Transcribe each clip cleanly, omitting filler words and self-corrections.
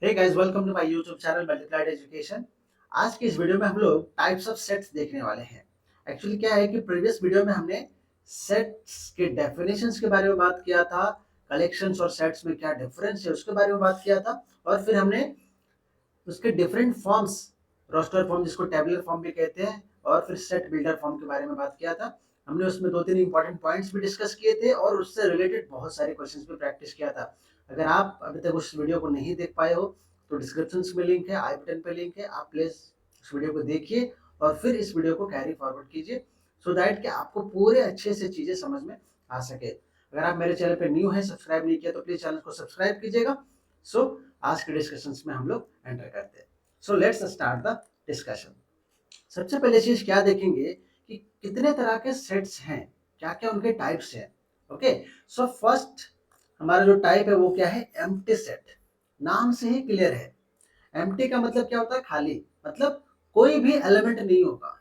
Hey guys, welcome to my YouTube channel multiplied education. आज की इस वीडियो में हम लोग टाइप्स ऑफ सेट्स देखने वाले हैं। एक्चुअली क्या है कि प्रीवियस वीडियो में हमने सेट्स के डेफिनेशंस के बारे में बात किया था, कलेक्शंस और सेट्स में क्या डिफरेंस है उसके बारे में बात किया था, और फिर हमने उसके डिफरेंट फॉर्म्स, रोस्टर फॉर्म जिसको टेबुलर फॉर्म भी कहते हैं, और फिर सेट बिल्डर फॉर्म के बारे में बात किया था। हमने उसमें दो तीन इंपॉर्टेंट पॉइंट्स भी डिस्कस किए थे और उससे रिलेटेड बहुत सारे क्वेश्चंस भी प्रैक्टिस किया था। अगर आप अभी तक उस वीडियो को नहीं देख पाए हो तो डिस्क्रिप्शन में लिंक है, आई बटन पे लिंक है, आप प्लीज उस वीडियो को देखिए और फिर इस वीडियो को कैरी फॉरवर्ड कीजिए सो दैट कि आपको पूरे अच्छे से चीजें समझ में आ सके। अगर आप मेरे चैनल पे न्यू है, सब्सक्राइब नहीं किया तो प्लीज चैनल को सब्सक्राइब कीजिएगा। सो आज के डिस्कशन में हम लोग एंटर करते हैं। So let's start the discussion. सबसे पहले चीज क्या देखेंगे कि कितने तरह के सेट्स हैं, क्या क्या उनके टाइप्स हैं। ओके, सो फर्स्ट हमारा जो टाइप है वो क्या है? Empty set. नाम से ही क्लियर है, एम्प्टी का मतलब क्या होता है? खाली, मतलब कोई भी एलिमेंट नहीं होगा।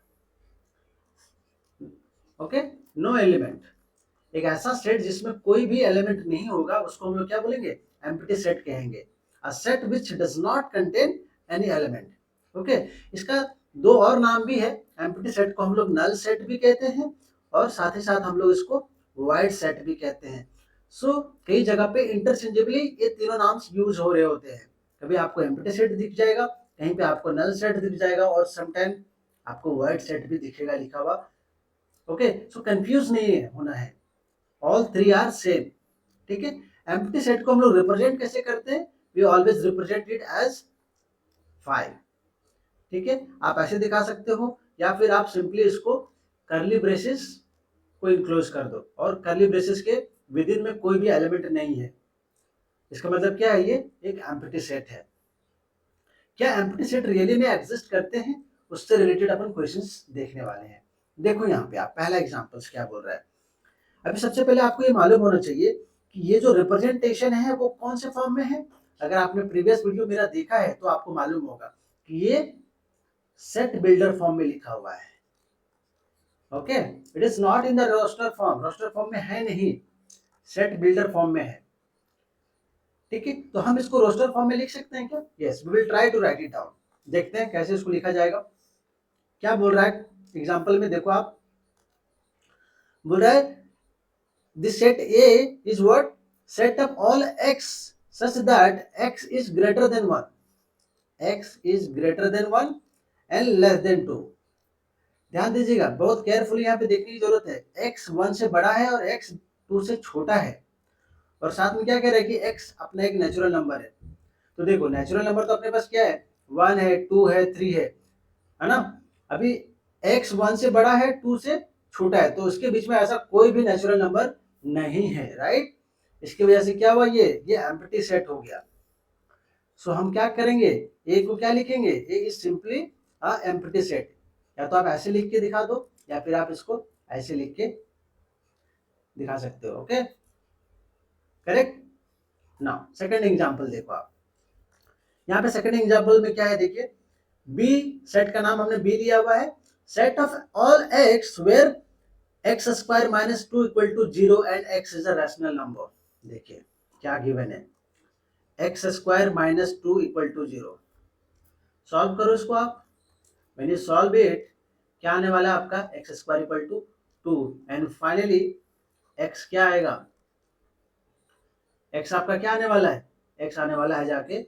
Okay, no element. एक ऐसा सेट जिसमें कोई भी एलिमेंट नहीं होगा उसको हम लोग क्या बोलेंगे? एम्प्टी सेट कहेंगे। A set which does not contain any element. Okay, इसका दो और नाम भी है। एम्प्टी सेट को हम लोग नल सेट भी कहते हैं और साथ ही साथ हम लोग इसको वाइड सेट भी कहते हैं। सो कई जगह पे इंटरचेंजेबली ये तीनों नाम यूज हो रहे होते हैं। कभी आपको एम्प्टी सेट दिख जाएगा, कहीं पे आपको नल सेट दिख जाएगा और समटाइम आपको वाइड सेट भी दिखेगा लिखा हुआ। ओके, सो कंफ्यूज नहीं होना है, ऑल थ्री आर सेम। ठीक है, एम्प्टी सेट को हम लोग रिप्रेजेंट कैसे करते हैं? We always represent it as 5। ठीक है, आप ऐसे दिखा सकते हो या फिर आप सिंपली इसको करली ब्रेसेस को इनक्लोज कर दो और करली ब्रेसेस के विद इन में कोई भी एलिमेंट नहीं है। इसका मतलब क्या है? ये एक एम्प्टी सेट है। क्या एम्प्टी सेट रियली में एग्जिस्ट करते हैं? उससे रिलेटेड अपन क्वेश्चंस देखने वाले हैं। देखो यहाँ पे आप पहला एग्जांपल्स क्या बोल रहा है। अभी सबसे पहले आपको ये मालूम होना चाहिए कि ये जो रिप्रेजेंटेशन है वो कौन से फॉर्म में है। अगर आपने प्रीवियस वीडियो मेरा देखा है तो आपको मालूम होगा कि ये सेट बिल्डर फॉर्म में लिखा हुआ है। Okay, it is not in the roster form, roster form में है नहीं, सेट बिल्डर फॉर्म में है। ठीक है, तो हम इसको रोस्टर फॉर्म में लिख सकते हैं क्या? Yes, we will try to write it down. देखते हैं कैसे इसको लिखा जाएगा। क्या बोल रहा है एग्जाम्पल में? देखो आप, बोल रहा है this set A is what? Set of all x such that x is greater than 1. x is greater than 1 and less than 2. ध्यान दीजिएगा, बहुत केयरफुली यहाँ पे देखने की जरूरत है। x 1 से बड़ा है और x 2 से छोटा है, और साथ में क्या कह रहा है कि x अपना एक नेचुरल नंबर है। तो देखो, नेचुरल नंबर तो अपने पास क्या है? 1 है, 2 है, 3 है ना? अभी x 1 से बड़ा है, 2 से छोटा है, तो उसके बीच में ऐसा कोई भी नेचुरल नंबर नहीं है, राइट? इसकी वजह से क्या हुआ? ये एम्प्टी सेट हो गया। सो हम क्या करेंगे? ए को क्या लिखेंगे? A is simply a empty set. या तो आप ऐसे लिख के दिखा दो या फिर आप इसको ऐसे लिख के दिखा सकते हो। Okay, correct. Now second example देखो आप। यहाँ पे सेकंड एग्जांपल में क्या है? देखिए, बी सेट का नाम हमने बी दिया हुआ है। Set of all x where x square minus 2 equal to 0 and x is a rational number. देखिए क्या गिवन है, x square minus 2 equal to 0। Solve करो इसको आप। व्हेन यू सॉल्व इट, क्या आने वाला है आपका? X square equal to 2 and finally x क्या आएगा? एक्स आपका क्या आने वाला है? एक्स आने वाला है जाके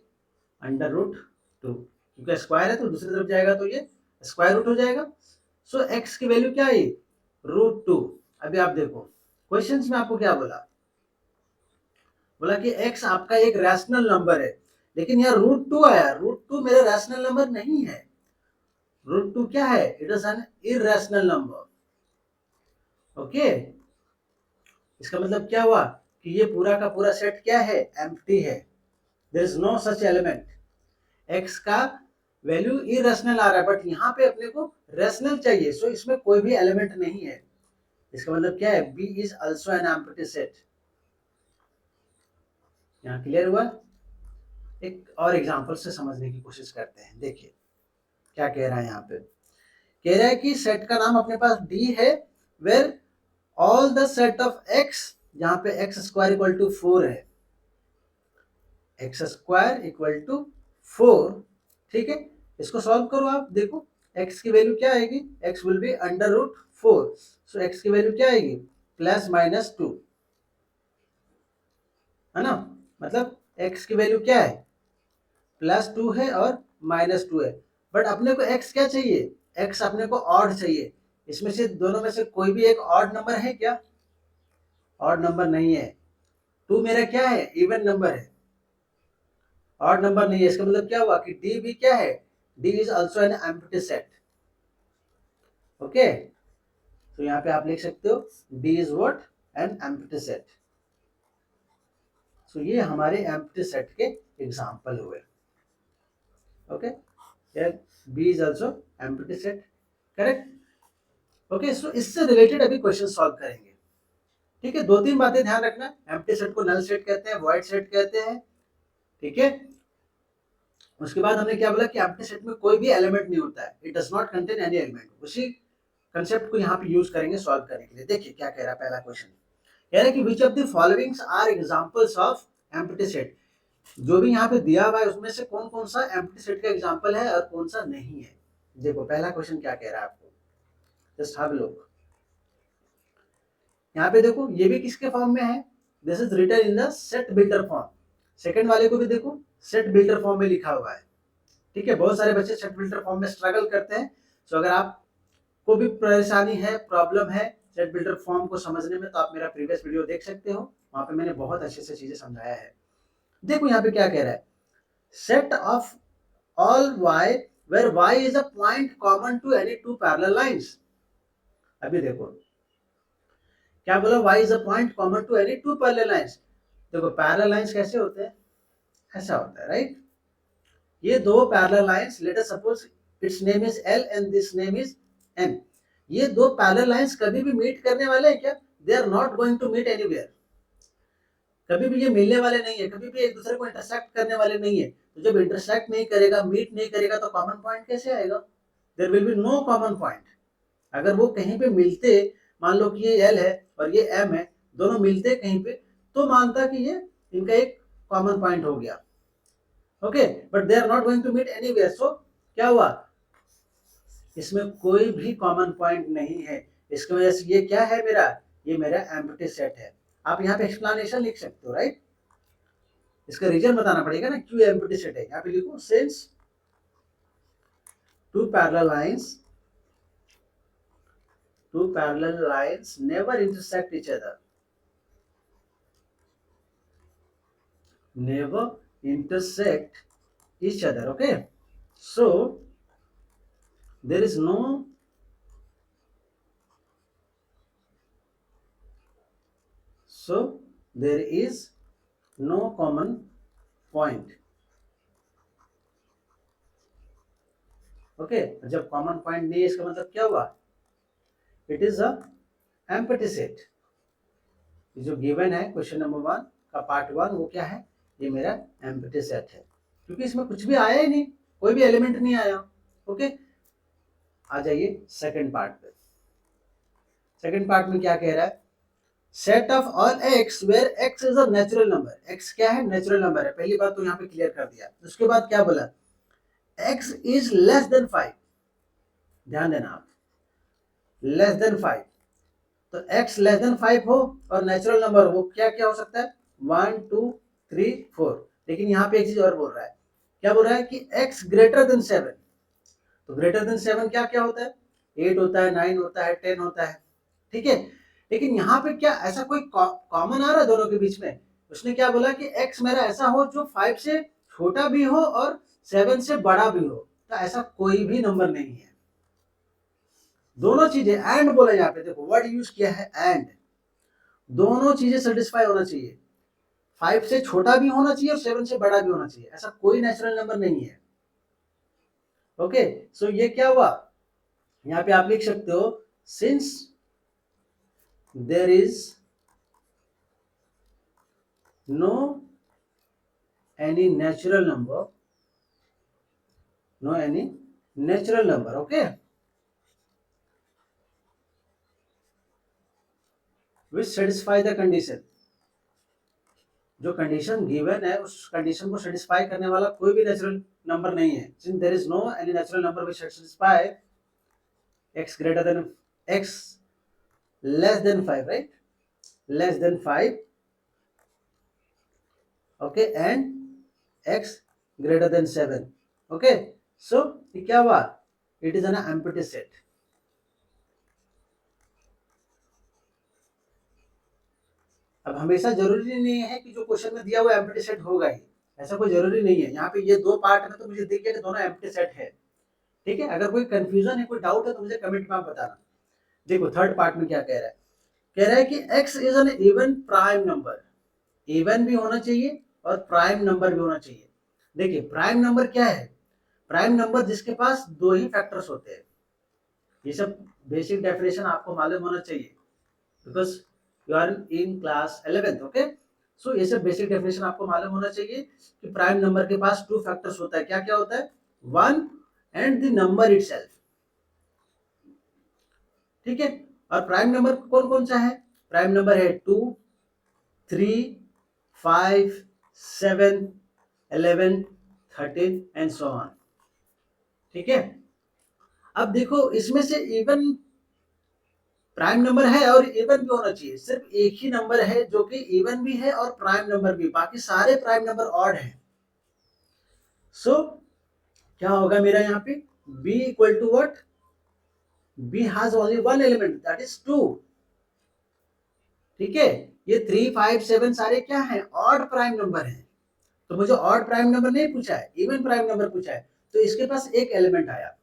अंडर रूट 2, क्योंकि स्क्वायर है तो दूसरी तरफ जाएगा तो ये स्क्वायर रूट हो जाएगा। सो एक्स की वैल्यू क्या आई? रूट 2। अभी आप देखो क्वेश्चंस में आपको क्या बोला? बोला कि x आपका एक रैशनल नंबर है, लेकिन यहाँ रूट 2 आया। रूट 2 मेरा रैशनल नंबर नहीं है। रूट 2 क्या है? It is an irrational number. Okay, इसका मतलब क्या हुआ कि ये पूरा का पूरा सेट क्या है? एम्प्टी है। There is no such element. x का वैल्यू इरैशनल आ रहा है, बट यहाँ पे अपने को रैशनल चाहिए, सो इसमें कोई भी एलिमेंट नहीं है। इसका मतलब क्या है? b is also an empty set. यहाँ क्लियर हुआ? एक और एग्जांपल से समझने की कोशिश करते हैं। देखिए क्या कह रहा है यहाँ पे। कह रहा है कि सेट का नाम अपने पास डी है, where all the set of x, जहां पे एक्स स्क्वायर इक्वल टू 4 है, एक्स स्क्वायर इक्वल टू 4, ठीक है। इसको सॉल्व करो आप, देखो x की वैल्यू क्या आएगी, x will be √4, so x की वैल्यू क्या आएगी, +-2, है ना। मतलब x की वैल्यू क्या है, +2 है और -2 है, बट अपने को x क्या चाहिए, x अपने को ऑड चाहिए। इसमें से दोनों में से कोई भी एक ऑड नंबर है क्या, ऑड नंबर नहीं है। 2 मेरा क्या है, इवन नंबर है, ऑड नंबर नहीं है। इसका मतलब क्या हुआ कि d भी क्या है, d is also an empty set, okay. तो यहाँ पे आप लिख सकते हो d is what, an empty set. So ये हमारे एम्प्टी सेट के एग्जांपल हुए, okay. b is also empty set, correct, okay. So इससे रिलेटेड अभी क्वेश्चन सॉल्व करेंगे, ठीक है। 2-3 बातें ध्यान रखना, एम्प्टी सेट को नल सेट कहते हैं, वॉइड सेट कहते हैं, ठीक है। उसके बाद हमने क्या बोला कि एम्प्टी सेट में कोई भी एलिमेंट नहीं होता है, it does not contain any element. उसी कंसेप्ट को यहाँ पे यूज करेंगे सॉल्व करने के लिए। देखिए क्या कह रहा है पहला क्वेश्चन, कह रहा है कि which of the followings are examples of empty set. जो भी यहाँ पे दिया हुआ है उसमें से कौन कौन सा एम्प्टी सेट का एग्जांपल है और कौन सा नहीं है। देखो पहला क्वेश्चन क्या कह रहा है आपको, जस्ट हैव अ लुक। यहाँ पे देखो ये भी किसके फॉर्म में है, this is written in the set builder form. Second वाले को भी देखो सेट बिल्डर फॉर्म में लिखा हुआ है, ठीक है। बहुत सारे बच्चे सेट बिल्डर फॉर्म में स्ट्रगल करते हैं। सो अगर आपको भी परेशानी है, प्रॉब्लम है सेट बिल्डर फॉर्म को समझने में, तो आप मेरा प्रीवियस वीडियो देख सकते हो, वहां पे मैंने बहुत अच्छे से चीजें समझाया है। देखो यहाँ पे क्या कह रहा है, set of all y where y is a point common to any two parallel lines। अभी देखो क्या बोला, y is a point common to any two parallel lines। देखो पैरेलल लाइंस कैसे होते हैं, ऐसा होता है, राइट। ये दो parallel lines, let us suppose it's name is L and this name is M। ये दो पैरेलल लाइंस कभी भी मीट करने वाले हैं क्या, they are not going to meet anywhere. कभी भी ये मिलने वाले नहीं है, कभी भी एक दूसरे को इंटरसेक्ट करने वाले नहीं है। तो जब इंटरसेक्ट नहीं करेगा, मीट नहीं करेगा, तो कॉमन पॉइंट कैसे आएगा, there will be no common point. अगर वो कहीं पे मिलते, मान लो कि ये L है और ये M है, दोनों मिलते कहीं पे, तो मानता कि ये इनका एक कॉमन पॉइंट हो गया, okay. But they are not going to meet anywhere, so क्या हुआ, इसमें कोई भी कॉमन पॉइंट नहीं है। इसकी वजह से ये क्या है मेरा, ये मेरा एम्प्टी सेट है। आप यहाँ पे एक्सप्लेनेशन लिख सकते हो, राइट। इसका रीजन बताना पड़ेगा ना क्यों एम्प्टी सेट है। यहाँ पे लिखो since to parallel lines never intersect each other, never intersect each other, okay। So there is no common point, okay। जब कॉमन पॉइंट नहीं है, इसका मतलब क्या हुआ, it is a empty set. जो गिवन है क्वेश्चन नंबर 1 का पार्ट 1, वो क्या है, ये मेरा एम्प्टी सेट है, क्योंकि इसमें कुछ भी आया ही नहीं, कोई भी एलिमेंट नहीं आया, ओके। आ जाइए सेकंड पार्ट पे। सेकंड पार्ट में क्या कह रहा है, set of all x where x is a natural number. x क्या है, नेचुरल नंबर है, पहली बात तो यहाँ पे क्लियर कर दिया। उसके बाद क्या बोला, x इज लेस देन 5, ध्यान देना आप, लेस देन 5। तो x लेस देन 5 हो और नेचुरल नंबर हो, क्या क्या हो सकता है, 1 2 3 4। लेकिन यहाँ पे एक चीज और बोल रहा है, क्या बोल रहा है कि x ग्रेटर देन 7। तो ग्रेटर देन 7 क्या क्या होता है, 8 होता है, 9 होता है, 10 होता है, ठीक है। लेकिन यहाँ पे क्या ऐसा कोई कॉमन आ रहा है दोनों के बीच में, उसने क्या बोला कि x मेरा ऐसा हो जो 5 से छोटा भी हो और 7 से बड़ा भी हो। तो ऐसा कोई भी नंबर नहीं है। दोनों चीजें एंड बोला यहाँ पे, देखो वर्ड यूज किया है एंड, दोनों चीजें सेटिस्फाई होना चाहिए। 5 से छोटा भी होना चाहिए और 7 से बड़ा भी होना चाहिए, ऐसा कोई नेचुरल नंबर नहीं है, ओके। सो ये क्या हुआ, यहाँ पे आप लिख सकते हो since there is no any natural number, okay, which satisfy the condition, जो कंडीशन गिवन है उस कंडीशन को सेटिस्फाई करने वाला कोई भी नेचुरल नंबर नहीं है। Since there is no any natural number which satisfy x greater than x less than 5, right? Less than 5, okay, and x greater than 7, okay. So ये क्या हुआ? It is an empty set. अब हमेशा जरूरी नहीं है कि जो क्वेश्चन में दिया हुआ एम्प्टी सेट होगा ही, ऐसा कोई जरूरी नहीं है। यहाँ पे ये दो पार्ट में तो मुझे दिख गया कि दोनों एम्प्टी सेट है, ठीक है। अगर कोई कंफ्यूजन है, कोई डाउट है तो मुझे कमेंट में आप बताना। देखो थर्ड पार्ट में क्या कह रहा है, कह रहा है कि x is an even prime number, even भी होना चाहिए और प्राइम नंबर भी होना चाहिए। देखिए प्राइम नंबर क्या है? प्राइम नंबर जिसके पास दो ही फैक्टर्स होते हैं। ये सब बेसिक डेफिनेशन आपको मालूम होना चाहिए because you are in class 11th, okay. So ये सब बेसिक डेफिनेशन आपको मालूम होना चाहिए कि प्राइम नंबर के पास टू फैक्टर्स होता है। क्या क्या होता है? 1 एंड द नंबर इटसेल्फ, ठीक है। और प्राइम नंबर कौन कौन सा है? प्राइम नंबर है 2, 3, 5, 7, 11, 13 एंड सो ऑन, ठीक है। अब देखो इसमें से इवन प्राइम नंबर है और इवन भी होना चाहिए। सिर्फ एक ही नंबर है जो कि इवन भी है और प्राइम नंबर भी, बाकी सारे प्राइम नंबर ऑड है। सो क्या होगा मेरा यहाँ पे? b equal to what? b has only one element that is 2, ठीक है। ये 3, 5, 7 सारे क्या हैं? ऑड प्राइम नंबर हैं। तो मुझे ऑड प्राइम नंबर नहीं पूछा है, इवन प्राइम नंबर पूछा है, तो इसके पास एक एलिमेंट आया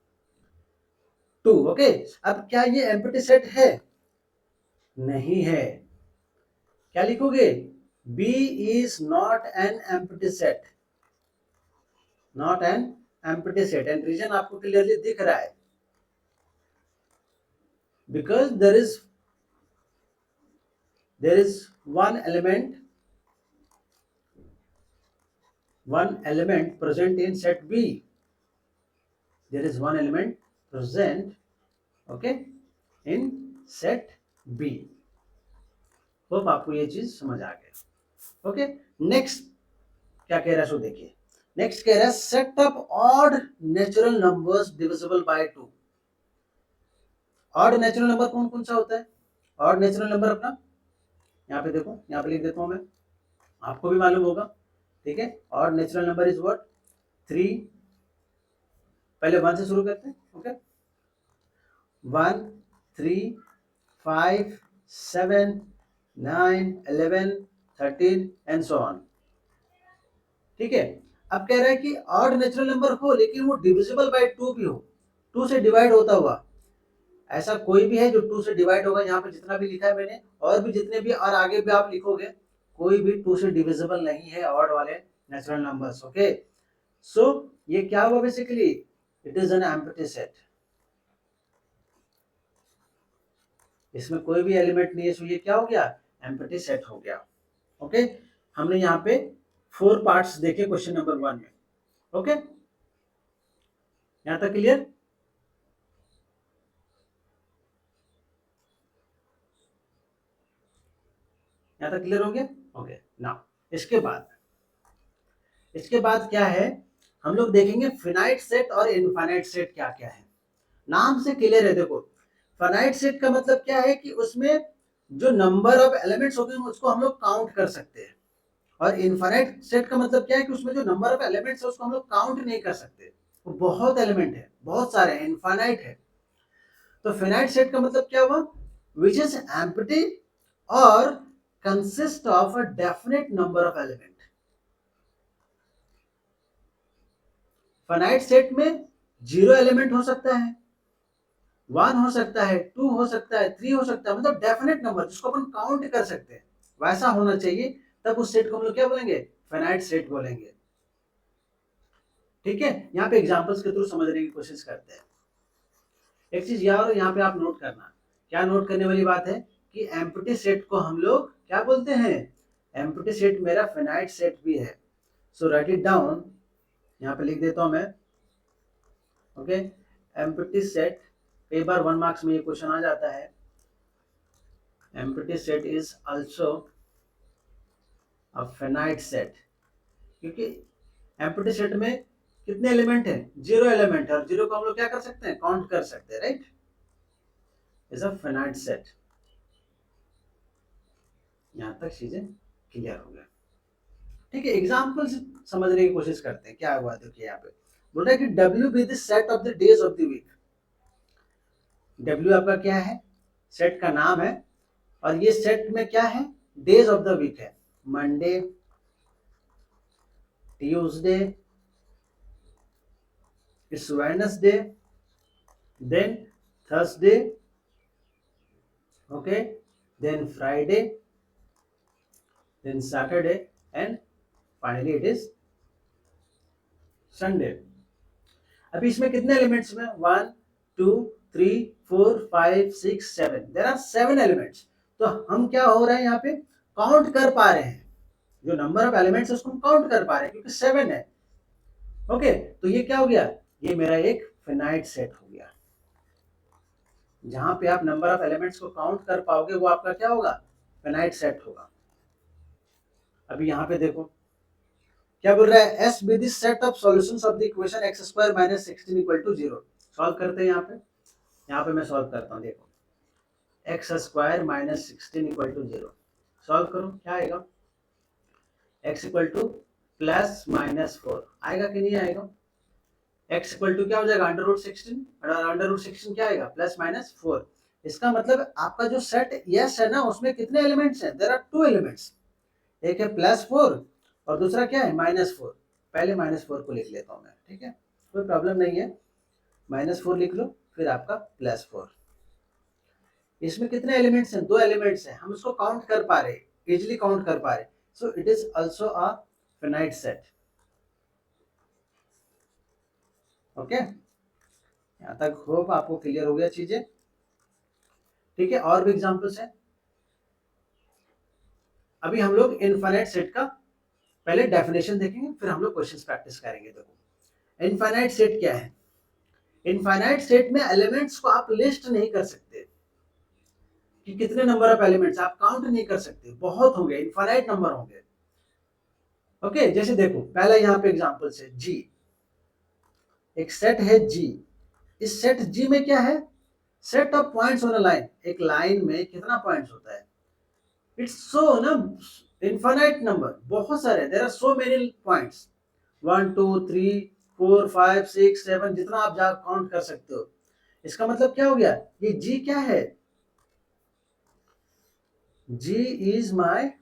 2, ओके। अब क्या ये एम्प्टी सेट है? नहीं है। क्या लिखोगे? b is not an empty set, not an empty set, and reason आपको क्लियरली दिख रहा है, because there is one element present in set b. There is one element present, okay, in set b. Hope आपको ये चीज समझ आ गया, okay. Next क्या कह रहा है सो देखिए, नेक्स्ट कह रहा है set up odd natural numbers divisible by 2। Odd natural number कौन कौन सा होता है? ऑड नेचुरल नंबर अपना यहाँ पे देखो, यहाँ पे लिख देता हूं मैं, आपको भी मालूम होगा, ठीक है। Odd natural number is what? 3, पहले 1 से शुरू करते हैं, ओके। 1, 3, 5, 7, 9, 11, 13 एंड सो ऑन, ठीक है। अब कह रहा है कि ऑड नेचुरल नंबर हो लेकिन वो डिविजिबल बाय 2 भी हो, 2 से डिवाइड होता हुआ। ऐसा कोई भी है जो 2 से डिवाइड होगा? यहाँ पे जितना भी लिखा है मैंने, और भी जितने भी और आगे भी आप लिखोगे, कोई भी 2 से डिविजिबल नहीं है ऑड वाले नेचुरल नंबर्स, ओके। सो ये क्या हुआ basically? It is an empty set, इसमें कोई भी एलिमेंट नहीं है, सो ये क्या हो गया? एम्प्टी सेट हो गया, ओके। हमने यहाँ पे 4 पार्ट्स देखे क्वेश्चन नंबर 1 में, ओके। यहाँ तक क्लियर? यहाँ तक क्लियर हो गया? ओके। नाउ इसके बाद क्या है, हम लोग देखेंगे फिनाइट सेट और इनफाइनाइट सेट क्या क्या है। नाम से क्लियर है, देखो फिनाइट सेट का मतलब क्या है कि उसमें जो नंबर ऑफ एलिमेंट्स होंगे उसको हम लोग काउंट कर सकते हैं, और इनफाइनाइट सेट का मतलब क्या है कि उसमें जो नंबर ऑफ एलिमेंट्स है उसको हम लोग काउंट नहीं कर सकते, वो बहुत एलिमेंट है, बहुत सारे हैं, इनफाइनाइट है। तो फिनाइट सेट का मतलब क्या हुआ? विच इज एम्प्टी और consist of a definite number of element. Finite set में 0 एलिमेंट हो सकता है, 1 हो सकता है, 2 हो सकता है, 3 हो सकता है, मतलब डेफिनेट नंबर जिसको अपन काउंट कर सकते हैं, वैसा होना चाहिए। तब उस सेट को हम लोग क्या बोलेंगे? फाइनाइट सेट बोलेंगे, ठीक है। यहाँ पे एग्जांपल्स के थ्रू समझने की कोशिश करते हैं। एक चीज यार यहाँ पे आप नोट करना, क्या नोट करने वाली बात है कि एम्प्टी सेट को हम लोग क्या बोलते हैं? एम्प्टी सेट मेरा फाइनाइट सेट भी है। सो राइट इट डाउन, यहाँ पे लिख देता हूं मैं, ओके। एम्प्टी सेट, कई बार 1 मार्क्स में ये क्वेश्चन आ जाता है। Empty set is also a finite set, क्योंकि एम्प्टी सेट में कितने एलिमेंट हैं? 0 एलिमेंट है, और 0 को हम लोग क्या कर सकते हैं? काउंट कर सकते हैं, right? Is a finite set. यहां तक चीजें क्लियर हो गया। ठीक है, एग्जाम्पल से समझने की कोशिश करते हैं। क्या हुआ देखिए, यहाँ पे बोल रहा है कि W be the set of the days of the week. W आपका क्या है? सेट का नाम है, और ये सेट में क्या है? डेज ऑफ द वीक है। Monday, Tuesday, it's Wednesday, then Thursday, okay, then Friday, then Saturday, and finally it is Sunday. अभी इसमें कितने एलिमेंट्स में? 1 2 3 4 5 6 7, देयर आर 7 एलिमेंट्स। तो हम क्या हो रहा है यहाँ पे? काउंट कर पा रहे हैं, जो नंबर ऑफ एलिमेंट्स है उसको हम काउंट कर पा रहे हैं, क्योंकि 7 है। ओके, तो ये क्या हो गया? ये मेरा एक फिनाइट सेट हो गया। जहां पे आप नंबर ऑफ एलिमेंट्स को काउंट कर पाओगे, वो आपका क्या होगा? फिनाइट सेट होगा। अभी यहाँ पे देखो क्या बोल रहा है? S be the set of solutions of the equation x square minus 16 equal to 0। Solve करते हैं यहाँ पे मैं सॉल्व करता हूँ। देखो, x square minus 16 equal to 0, solve करो, क्या आएगा? X equal to plus minus 4 आएगा कि नहीं आएगा? एक्स इक्वल टू क्या हो जाएगा? अंडर रूट 16, और अंडर रूट 16 क्या आएगा? Plus minus 4। इसका मतलब आपका जो सेट यस है ना, उसमें कितने एलिमेंट्स हैं? There are 2 elements. एक है +4 और दूसरा क्या है? -4। पहले -4 को लिख लेता हूं मैं, ठीक है, कोई प्रॉब्लम नहीं है। -4 लिख लो, फिर आपका +4। इसमें कितने एलिमेंट्स हैं? 2 एलिमेंट्स हैं, हम उसको काउंट कर पा रहे, इजिली काउंट कर पा रहे। So it is also a finite set. Okay, यहाँ तक होप आपको क्लियर हो गया चीजें। ठीक है, और भी एग्जांपल्स हैं। अभी हम लोग इनफाइनाइट सेट का पहले डेफिनेशन देखेंगे, फिर हम लोग क्वेश्चंस प्रैक्टिस करेंगे। देखो, इनफाइनाइट सेट क्या है? इनफाइनाइट सेट में एलिमेंट्स को आप लिस्ट नहीं कर सकते कि कितने नंबर ऑफ एलिमेंट्स, आप काउंट नहीं कर सकते, बहुत होंगे, इनफाइनाइट नंबर होंगे। ओके, जैसे देखो पहला यहाँ पे एग्जांपल है जी। एक सेट है जी। इस सेट जी में क्या है? Set of points on a line. एक लाइन में कितना पॉइंट्स होता है? इट्स सो ना, इनफाइनाइट नंबर, बहुत सारे, there are so many points, 1 2 3 4 5 6 7, जितना आप जा काउंट कर सकते हो। इसका मतलब क्या हो गया? ये जी क्या है? G is my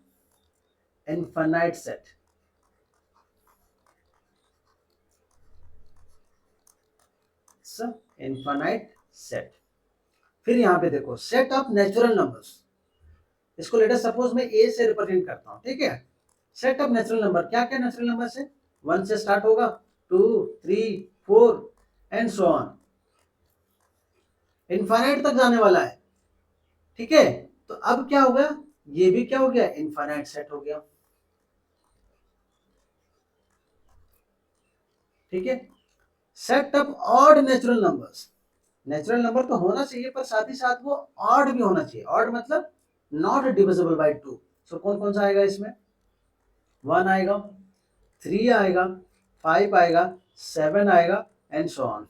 infinite set. Infinite set. फिर यहां पे देखो, सेट ऑफ नेचुरल नंबर्स। इसको लेटर सपोज मैं ए से रिप्रेजेंट करता हूं, ठीक है। सेट ऑफ नेचुरल नंबर, क्या क्या नेचुरल नंबर से? 1 से स्टार्ट होगा, 2 3 4 एंड सो ऑन, इनफाइनाइट तक जाने वाला है। ठीक है, तो अब क्या होगा? ये भी क्या हो गया? इनफाइनाइट सेट हो गया। ठीक है, set of odd natural numbers. Natural number तो होना चाहिए, पर साथ ही साथ वो ऑड भी होना चाहिए। ऑड मतलब नॉट डिविजिबल बाय 2। सो कौन कौन सा आएगा इसमें? 1 आएगा, 3 आएगा, 5 आएगा, 7 आएगा, एंड सो ऑन।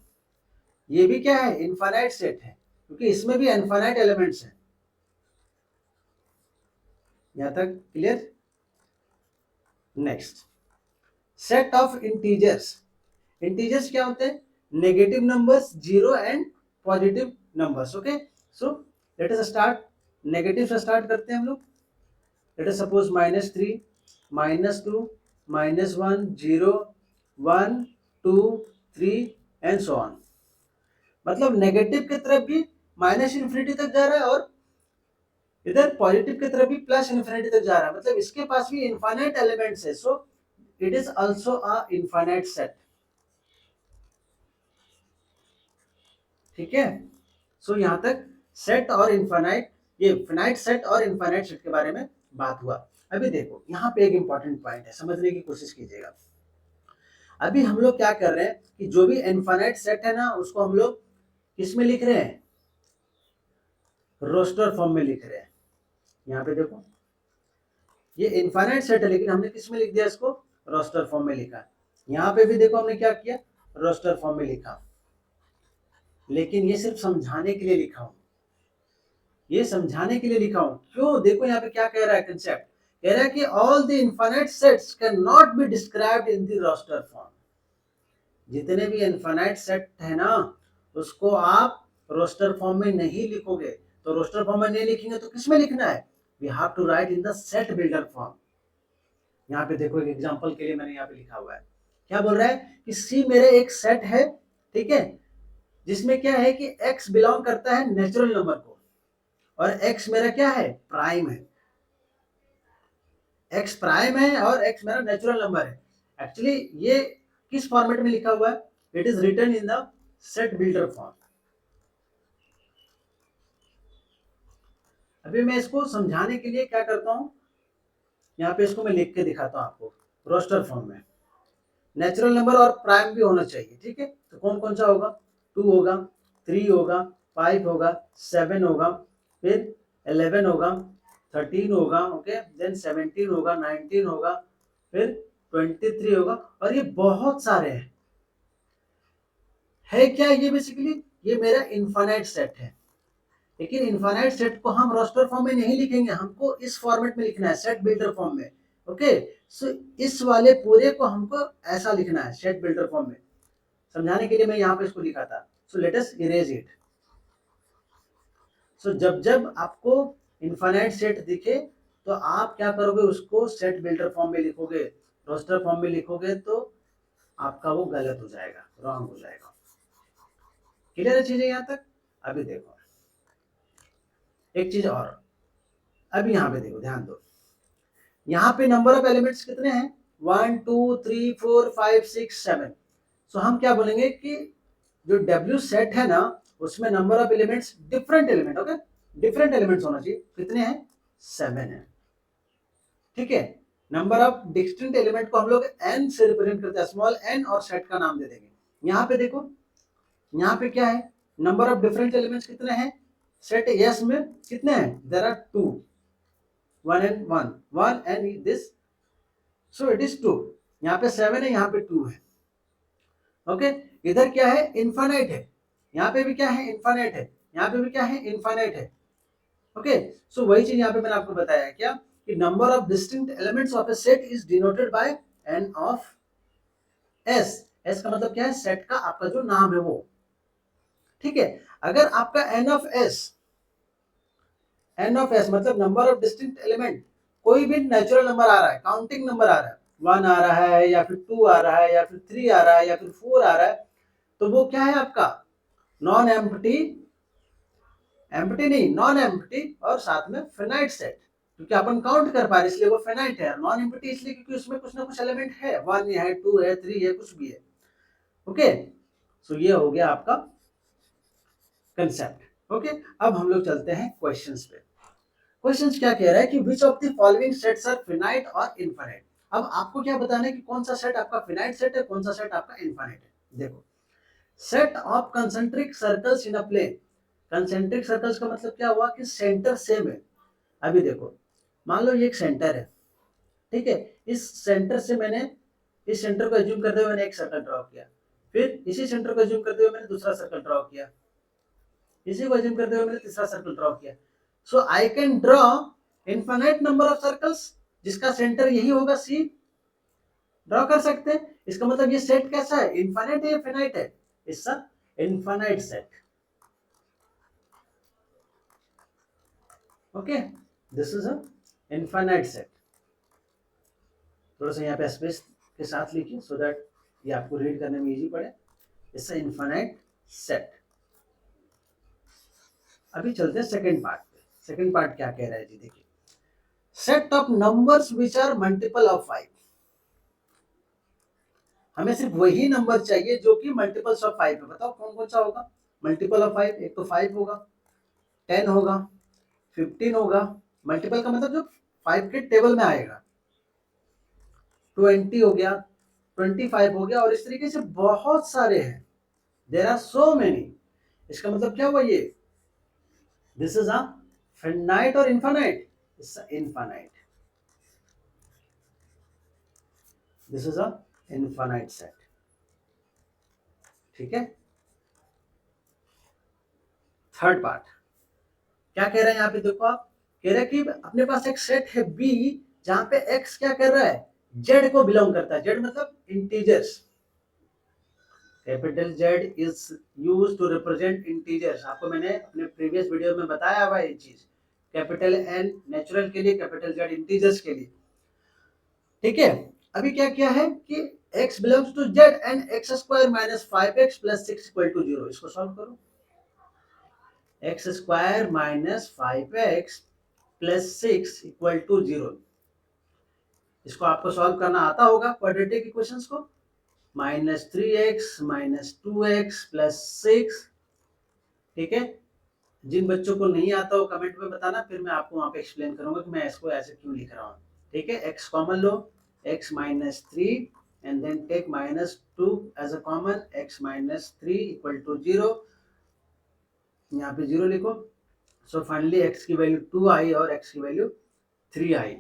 ये भी क्या है? इनफाइनाइट सेट है, क्योंकि इसमें भी इनफाइनाइट एलिमेंट्स हैं। यहां तक clear? Next, set of integers. Integers क्या होते हैं? Negative numbers, zero and positive numbers. Okay, so let us start. Negative से स्टार्ट करते हैं हम लोग। Let us suppose -3, -2, -1, 0, 1 2 3 and so on. मतलब नेगेटिव की तरफ भी माइनस इन्फिनिटी तक जा रहा है, और इधर पॉजिटिव की तरफ भी प्लस इन्फिनिटी तक जा रहा है। मतलब इसके पास भी इनफाइनाइट एलिमेंट्स है। So it is also a infinite set. ठीक है, सो यहां तक सेट और इनफाइनाइट, ये फिनाइट सेट और इनफाइनाइट सेट के बारे में बात हुआ। अभी देखो यहाँ पे एक इंपॉर्टेंट पॉइंट है, समझने की कोशिश कीजिएगा। अभी हम लोग क्या कर रहे हैं कि जो भी इनफाइनाइट सेट है ना, उसको हम लोग किस में लिख रहे हैं? रोस्टर फॉर्म में लिख रहे हैं। यहाँ पे देखो, ये इनफाइनाइट सेट है, लेकिन हमने किस में लिख दिया इसको, रोस्टर फॉर्म में लिखा। यहाँ पे भी देखो हमने क्या किया, रोस्टर फॉर्म में लिखा, लेकिन ये सिर्फ समझाने के लिए लिखा हूं, ये समझाने के लिए लिखा हूं। क्यों, देखो यहाँ पे क्या कह रहा है कंसेप्ट, कह रहा है कि all the infinite sets can not be described in the roster form. जितने भी इनफाइनाइट सेट है ना, उसको आप रोस्टर फॉर्म में नहीं लिखोगे। तो रोस्टर फॉर्म में नहीं लिखेंगे तो किस में लिखना है, we have to write in the set builder form. यहाँ पे देखो एक एग्जांपल के लिए मैंने यहाँ पे लिखा हुआ है, क्या बोल रहा है कि सी मेरे एक सेट है, ठीक है, जिसमें क्या है कि x बिलोंग करता है नेचुरल नंबर को, और x मेरा क्या है, प्राइम है, x प्राइम है और x मेरा नेचुरल नंबर है। एक्चुअली ये किस फॉर्मेट में लिखा हुआ है, it is written in the set builder form. अभी मैं इसको समझाने के लिए क्या करता हूं, यहाँ पे इसको मैं लिख के दिखाता हूं आपको, रोस्टर फॉर्म में नेचुरल नंबर और प्राइम भी होना चाहिए, ठीक है। तो कौन कौन सा होगा, 2 होगा, 3 होगा, 5 होगा, 7 होगा, फिर 11 होगा, 13 होगा, ओके, देन 17 होगा, 19 होगा, फिर 23 होगा, और ये बहुत सारे हैं। है क्या ये, बेसिकली ये मेरा इनफाइनाइट सेट है, लेकिन इनफाइनाइट सेट को हम रोस्टर फॉर्म में नहीं लिखेंगे, हमको इस फॉर्मेट में लिखना है, सेट बिल्डर फॉर्म में। ओके, सो इस वाले पूरे को हमको ऐसा लिखना है, सेट बिल्डर फॉर्म में। समझाने के लिए मैं यहाँ पे इसको लिखा था। So let us erase it. So जब जब आपको इनफाइनाइट सेट दिखे तो आप क्या करोगे, उसको सेट बिल्डर फॉर्म में लिखोगे, रोस्टर फॉर्म में लिखोगे तो आपका वो गलत हो जाएगा, रॉन्ग हो जाएगा। क्लियर है चीजें यहाँ तक। अभी देखो एक चीज और, अभी यहाँ पे देखो, ध्यान दो, यहाँ पे नंबर ऑफ एलिमेंट्स कितने हैं, 1 2 3 4 5 6 7। सो हम क्या बोलेंगे कि जो W सेट है ना, उसमें number of elements, different element, okay, different elements होना चाहिए, कितने हैं, 7 है, ठीक है। नंबर ऑफ डिस्टिंक्ट एलिमेंट को हम लोग n से रिप्रेजेंट करते हैं, स्मॉल n, और सेट का नाम दे देंगे। यहाँ पे देखो, यहाँ पे क्या है, नंबर ऑफ डिफरेंट एलिमेंट्स कितने हैं, सेट यस में कितने हैं, there are 2, 1 and 1 and this, so it is 2। यहाँ पे 7 है, यहाँ पे 2 है, ओके। इधर क्या है, इनफाइनाइट है, यहाँ पे भी क्या है, इनफाइनाइट है, यहाँ पे भी क्या है, इनफाइनाइट है, ओके। सो वही चीज यहाँ पे मैंने आपको बताया है क्या, कि number of distinct elements of A set is denoted by n of s। s का मतलब क्या है, सेट का आपका जो नाम है वो, ठीक है। अगर आपका n ऑफ s मतलब नंबर ऑफ डिस्टिंक्ट एलिमेंट, कोई भी नेचुरल नंबर आ रहा है, काउंटिंग नंबर आ रहा है, 1 आ रहा है, या फिर 2 आ रहा है, या फिर 3 आ रहा है, या फिर 4 आ रहा है, तो वो क्या है आपका, नॉन एम्प्टी, एम्प्टी नहीं, नॉन एम्प्टी, और साथ में फिनाइट सेट, क्योंकि अपन काउंट कर पा रहे इसलिए वो फिनाइट है। नॉन एम्प्टी इसलिए क्योंकि उसमें कुछ ना कुछ एलिमेंट है, 1 है, 2 है, 3 है, कुछ भी है, ओके। सो ये हो गया आपका कंसेप्ट, ओके। अब हम लोग चलते हैं क्वेश्चंस पे। क्वेश्चंस क्या कह रहा है कि which of the following sets are finite और इनफाइनाइट। अब आपको क्या बताना है कि कौन सा सेट आपका फिनाइट सेट है, कौन सा सेट आपका इनफाइनाइट है। देखो, set of concentric circles in a plane. Concentric circles का मतलब क्या हुआ कि सेंटर सेम है। अभी देखो, मान लो ये एक सेंटर है, ठीक है, इस सेंटर से मैंने, इस सेंटर को एज्यूम करते हुए मैंने एक सर्कल ड्रॉ किया, फिर इसी सेंटर को एज्यूम करते हुए मैंने दूसरा सर्कल ड्रॉ किया, इसी को एज्यूम करते हुए मैंने तीसरा सर्कल ड्रॉ किया। So I can draw infinite number of circles, जिसका सेंटर यही होगा सी, ड्रॉ कर सकते हैं। इसका मतलब ये सेट कैसा है, इनफाइनाइट है या फिनाइट है, इसका infinite set, okay, this is a infinite set. थोड़ा सा यहाँ पे स्पेस के साथ लिखिए सो दैट ये आपको रीड करने में इजी पड़े। It's a infinite set. अभी चलते हैं सेकंड पार्ट पे। सेकंड पार्ट क्या कह रहा है जी, देखिए, set of numbers which are multiple of 5। हमें सिर्फ वही नंबर चाहिए जो कि मल्टीपल्स ऑफ 5 है। बताओ कौन कौन सा होगा मल्टीपल ऑफ 5। एक तो 5 होगा, 10 होगा, 15 होगा, मल्टीपल का मतलब जो 5 के टेबल में आएगा, 20 हो गया, 25 हो गया, और इस तरीके से बहुत सारे हैं। There are so many. इसका मतलब क्या हुआ, ये दिस इज अ फिनाइट और infinite, it's infinite. This is a infinite set. ठीक है, थर्ड पार्ट क्या कह रहे हैं यहाँ पे, देखो आप कह रहे हैं कि अपने पास एक सेट है बी जहां पे एक्स क्या कर रहा है, जेड को बिलोंग करता है, जेड मतलब integers, capital Z is use to represent integers, आपको मैंने अपने प्रीवियस वीडियो में बताया हुआ ये चीज, कैपिटल एन नेचुरल के लिए, कैपिटल जेड इंटीजर्स के लिए। ठीक है, अभी क्या किया है कि x belongs to z and x square minus 5x plus 6 equal to 0, इसको सॉल्व करो। X square minus 5x plus 6 equal to 0, इसको आपको सॉल्व करना आता होगा क्वाड्रेटिक इक्वेशंस को। Minus 3x minus 2x plus 6। ठीक है, जिन बच्चों को नहीं आता हो कमेंट में बताना, फिर मैं आपको वहां पे एक्सप्लेन करूंगा कि मैं इसको ऐसे क्यों लिख रहा हूँ। ठीक है, x common low, x minus 3 and then take minus 2 as a common, x minus 3 equal to 0, यहाँ पे 0 लिखो। सो फाइनली x की वैल्यू 2 आई और x की वैल्यू 3 आई।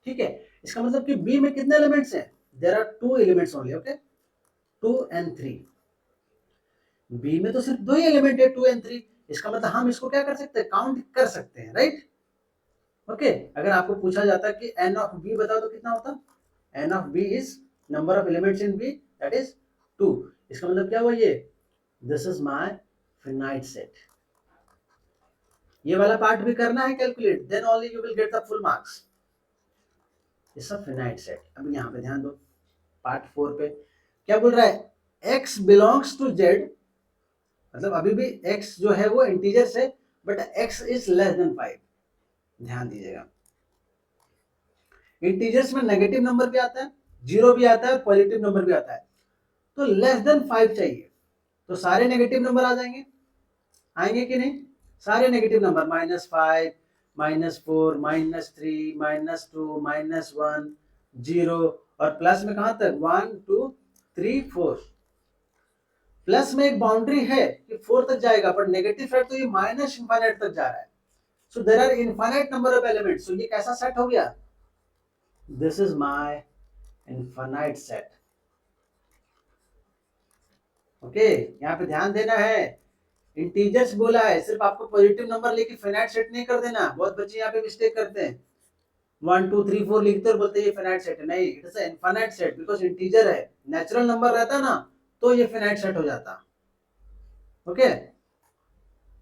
ठीक है, इसका मतलब कि b में कितने एलिमेंट्स हैं, there are 2 elements only, okay, 2 and 3। b में तो सिर्फ 2 ही एलिमेंट है, 2 and 3, इसका मतलब हम इसको क्या कर सकते हैं, काउंट कर सकते हैं, राइट। ओके, अगर आपको पूछा जाता कि n ऑफ b बताओ तो कितना होता, n of b is number of elements in b, that is 2। इसका मतलब क्या हुआ, ये this is my finite set. ये वाला पार्ट भी करना है calculate, then only you will get the full marks. It's a finite set. अब यहाँ पे ध्यान दो, पार्ट 4 पे क्या बोल रहा है, x बिलोंग्स टू z, मतलब अभी भी x जो है वो इंटीजर्स है, but x is less than 5। ध्यान दीजिएगा, इंटीजर्स में नेगेटिव नंबर भी आता है, जीरो भी आता है, पॉजिटिव नंबर भी आता है, तो लेस देन 5 चाहिए, तो सारे नेगेटिव नंबर आ जाएंगे, आएंगे कि नहीं, सारे नेगेटिव नंबर, -5 -4 -3 -2 -1 0, और प्लस में कहां तक 1 2 3 4, प्लस में एक बाउंड्री है कि 4 तक जाएगा, पर नेगेटिव साइड तो ये माइनस इनफाइनाइट तक जा रहा है। So there are infinite number of elements, so ये कैसा सेट हो गया, this is my infinite set. Okay, यहाँ पे ध्यान देना है, इंटीजर्स बोला है, सिर्फ आपको पॉजिटिव नंबर लेके फिनाइट सेट नहीं कर देना, बहुत बच्चे यहाँ पे मिस्टेक करते हैं, 1 2 3 4 लिखते और बोलते हैं ये फिनाइट सेट है, नहीं, it is infinite set, because integer है, नेचुरल नंबर रहता ना तो ये फिनाइट सेट हो जाता। ओके,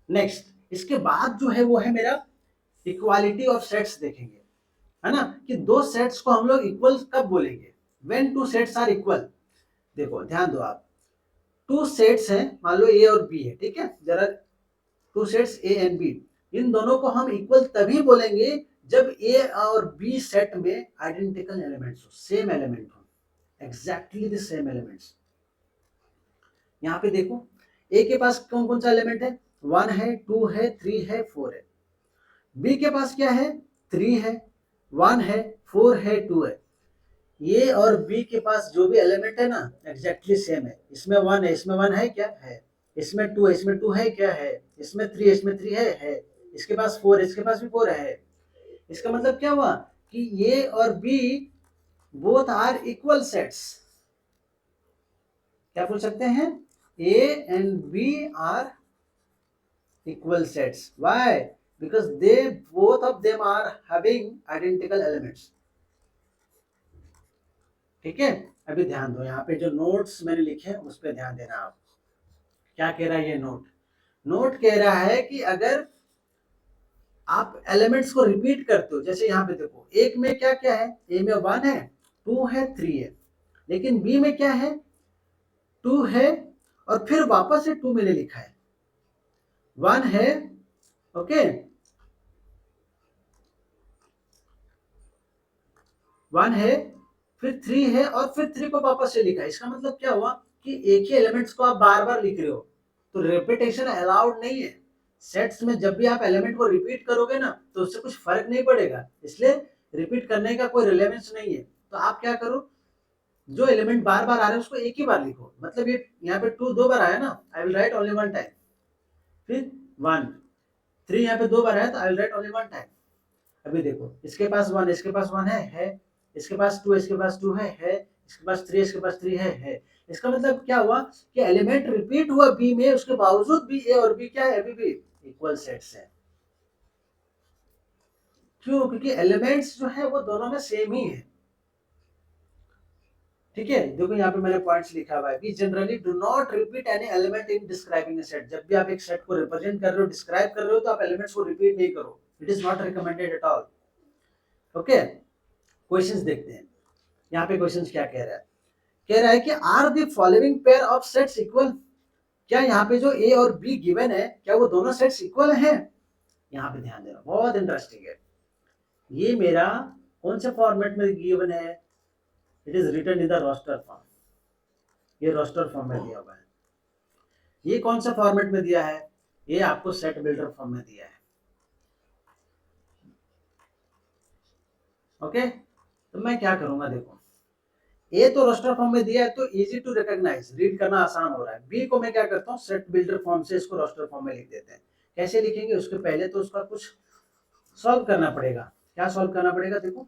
नेक्स्ट, इसके बाद जो है वो है मेरा इक्वालिटी ऑफ सेट्स देखेंगे, है ना, कि दो सेट्स को हम लोग इक्वल कब बोलेंगे, when two sets are equal. देखो ध्यान दो आप, टू सेट्स हैं, मान लो ए और बी है, ठीक है, जरा two sets A and B, इन दोनों को हम इक्वल तभी बोलेंगे जब ए और बी सेट में आइडेंटिकल एलिमेंट्स हो, सेम एलिमेंट हो, एग्जैक्टली द सेम एलिमेंट्स। यहाँ पे देखो ए के पास कौन कौन सा एलिमेंट है, 1 है, 2 है, 3 है, 4 है। बी के पास क्या है, 3 है, 1 है, 4 है, 2 है। ए और बी के पास जो भी एलिमेंट है ना एग्जैक्टली सेम है, इसमें 1 है, इसमें 1 है क्या है, इसमें 2 है, इसमें 2 है क्या है, इसमें 3 है, इसमें 3 है, इसके पास 4 है, इसके पास भी 4 है। इसका मतलब क्या हुआ कि ए और B both are equal sets, क्या बोल सकते हैं, A and B are equal sets, why, because they both of them are having identical elements. ठीक है, अभी ध्यान दो, यहाँ पे जो नोट्स मैंने लिखे उस पर ध्यान देना आप, क्या कह रहा है ये नोट, नोट कह रहा है कि अगर आप एलिमेंट्स को रिपीट करते हो, जैसे यहाँ पे देखो एक में क्या क्या है, ए में 1 है, 2 है, 3 है, लेकिन बी में क्या है, 2 है और फिर वापस से 2 मैंने लिखा है, 1 है, ओके, 1 है, फिर 3 है और फिर 3 को वापस से लिखा है। इसका मतलब क्या हुआ कि एक ही एलिमेंट्स को आप बार बार लिख रहे हो, तो रिपीटेशन अलाउड नहीं है। सेट्स में जब भी आप एलिमेंट को रिपीट करोगे ना तो उससे कुछ फर्क नहीं पड़ेगा, इसलिए रिपीट करने का कोई रिलेवेंस नहीं है। तो आप क्या करो, जो एलिमेंट बार बार आ रहे हैं उसको एक ही बार लिखो, मतलब ये यहाँ पे 2 2 बार आया ना, I will write only 1 time, फिर 1, 3 यहाँ पे 2 बार आया तो I will write only 1 time. अभी देखो इसके पास 1, इसके पास 1 है, इसके पास 2 इसके पास 2 है, इसके पास 3 इसके पास 3 है। इसका मतलब क्या हुआ कि एलिमेंट रिपीट हुआ बी में, उसके बावजूद भी ए और बी क्या है, अभी भी इक्वल सेट्स है। क्यों? क्योंकि एलिमेंट्स जो है वो दोनों में सेम ही है। ठीक है, देखो यहाँ पे मैंने पॉइंट्स लिखा हुआ है कि generally do not repeat any element in describing a set. जब भी आप एक सेट को रिप्रेजेंट कर रहे हो, डिस्क्राइब कर रहे हो, तो आप एलिमेंट्स को रिपीट नहीं करो, it is not recommended at all. Okay, questions देखते हैं। यहाँ पे क्वेश्चंस क्या कह रहा है, कह रहा है कि are the following pair of sets equal. क्या यहाँ पे जो ए और बी गिवन है, क्या वो दोनों सेट्स इक्वल हैं? यहाँ पे ध्यान देना, बहुत इंटरेस्टिंग है। ये मेरा कौन से फॉर्मेट में गिवन है? It is written in the roster form. ये रोस्टर फॉर्म में दिया हुआ है। ये कौन सा फॉर्मेट में दिया है? ये आपको सेट बिल्डर फॉर्म में दिया है। ओके, तो मैं क्या करूंगा, देखो ए तो रोस्टर फॉर्म में दिया है तो इजी टू रिकॉग्नाइज, रीड करना आसान हो रहा है। बी को मैं क्या करता हूँ, सेट बिल्डर फॉर्म से इसको रोस्टर फॉर्म में लिख देते हैं। कैसे लिखेंगे? उसके पहले तो उसका कुछ सॉल्व करना पड़ेगा। क्या सॉल्व करना पड़ेगा? देखो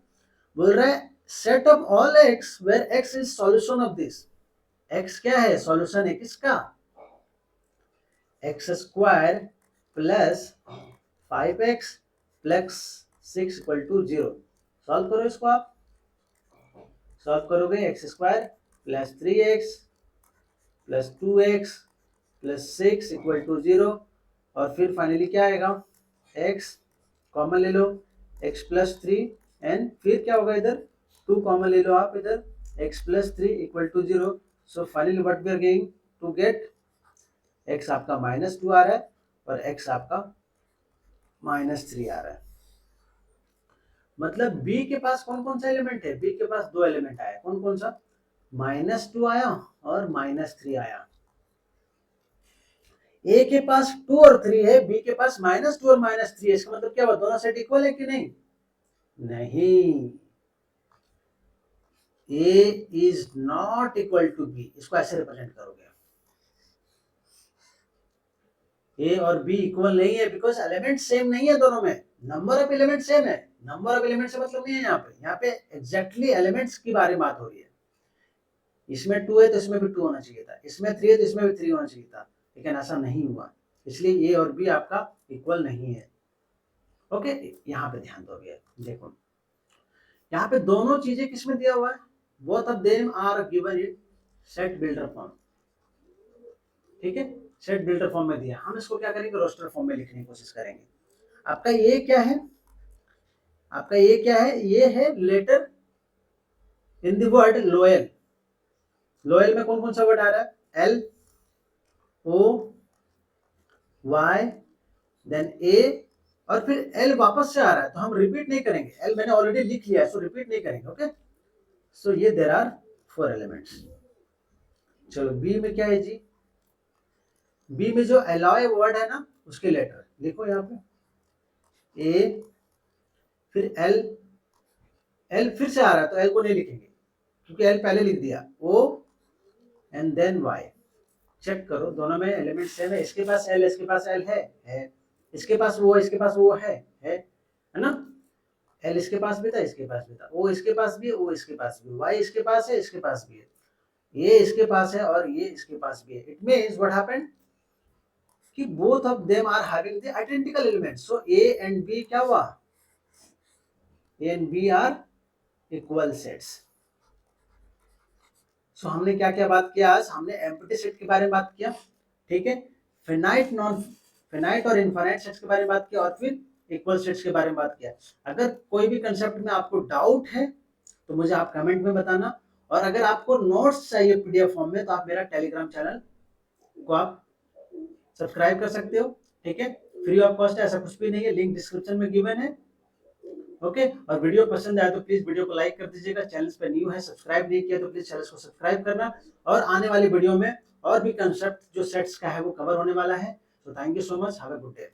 बोल रहा है set of all x where x is solution of this. X क्या है? सॉल्यूशन है किसका? X square plus 5x plus 6 equal to 0। Solve करो इसको। आप सॉल्व करोगे, x square plus 3x plus 2x plus 6 equal to 0, और फिर फाइनली क्या आएगा, x कॉमन ले लो, x प्लस 3 एंड फिर क्या होगा, इधर 2 कॉमन ले लो आप, इधर x plus 3 equal to 0। So finally what we are going to get, x आपका -2 आ रहा है और x आपका -3 आ रहा है। मतलब b के पास कौन कौन सा एलिमेंट है? b के पास 2 एलिमेंट आया, कौन कौन सा? -2 आया और -3 आया। ए के पास 2 और 3 है, बी के पास -2 और -3 है। इसका मतलब क्या हुआ, दोनों सेट इक्वल है कि नहीं? नहीं, A is not equal to B. इसको ऐसे रिप्रेजेंट करोगे, ए और बी इक्वल नहीं है बिकॉज एलिमेंट सेम नहीं है दोनों में। नंबर ऑफ एलिमेंट सेम है, नंबर ऑफ एलिमेंट से मतलब नहीं है। यहाँ पे एग्जैक्टली एलिमेंट्स की बारे में बात हो रही है। इसमें 2 है तो इसमें भी 2 होना चाहिए था, इसमें 3 है तो इसमें भी 3 होना चाहिए था, लेकिन ऐसा नहीं हुआ, इसलिए ए और बी आपका इक्वल नहीं है। ओके, यहाँ पे ध्यान दोगे, देखो यहाँ पे दोनों चीजें किसमें दिया हुआ है, both of them are given in set builder form. ठीक है, सेट बिल्डर फॉर्म में दिया, हम इसको क्या करेंगे, रोस्टर फॉर्म में लिखने की कोशिश करेंगे। आपका ये क्या है, आपका ये क्या है, ये है letter in the word loyal. Loyal में कौन कौन सा वर्ड आ रहा है, L O Y then A, और फिर एल वापस से आ रहा है, तो हम रिपीट नहीं करेंगे, एल मैंने ऑलरेडी लिख लिया है, सो रिपीट नहीं करेंगे। ओके, सो ये देयर आर 4 एलिमेंट्स। चलो बी में क्या है जी, बी में जो अलॉय वर्ड है ना, उसके लेटर लिखो यहाँ पे, ए फिर एल, एल फिर से आ रहा है तो एल को नहीं लिखेंगे क्योंकि एल पहले लिख दिया, O and then Y. Check करो दोनों में एलिमेंट सेम है, इसके पास एल, इसके पास एल है, इसके पास वो, इसके पास वो है ना। एल इसके पास भी था, इसके पास भी था, ओ इसके पास भी है, ओ इसके पास भी, वाई इसके पास है, इसके पास भी है, ये इसके पास है और ये इसके पास भी है। इट मींस व्हाट हैपेंड कि both of them are having the identical elements. So A and B क्या हुआ, A and B are equal sets. So हमने क्या क्या बात किया आज, हमने एम्प्टी सेट के बारे में बात किया, ठीक है, फिनाइट नॉन फिनाइट और इनफाइनाइट सेट्स के बारे में बात किया, और फिर इक्वल सेट्स के बारे में बात किया। अगर कोई भी कंसेप्ट में आपको डाउट है तो मुझे आप कमेंट में बताना, और अगर आपको नोट्स चाहिए पीडीएफ फॉर्म में तो आप मेरा टेलीग्राम चैनल को आप सब्सक्राइब कर सकते हो। ठीक है, फ्री ऑफ कॉस्ट है, ऐसा कुछ भी नहीं है, लिंक डिस्क्रिप्शन में गिवन है। ओके, और वीडियो पसंद आया तो प्लीज वीडियो को लाइक कर दीजिएगा, चैनल पर न्यू है सब्सक्राइब नहीं किया तो प्लीज चैनल को सब्सक्राइब करना, और आने वाली वीडियो में और भी कंसेप्ट जो सेट्स का है वो कवर होने वाला है। तो thank you so much, have a good day.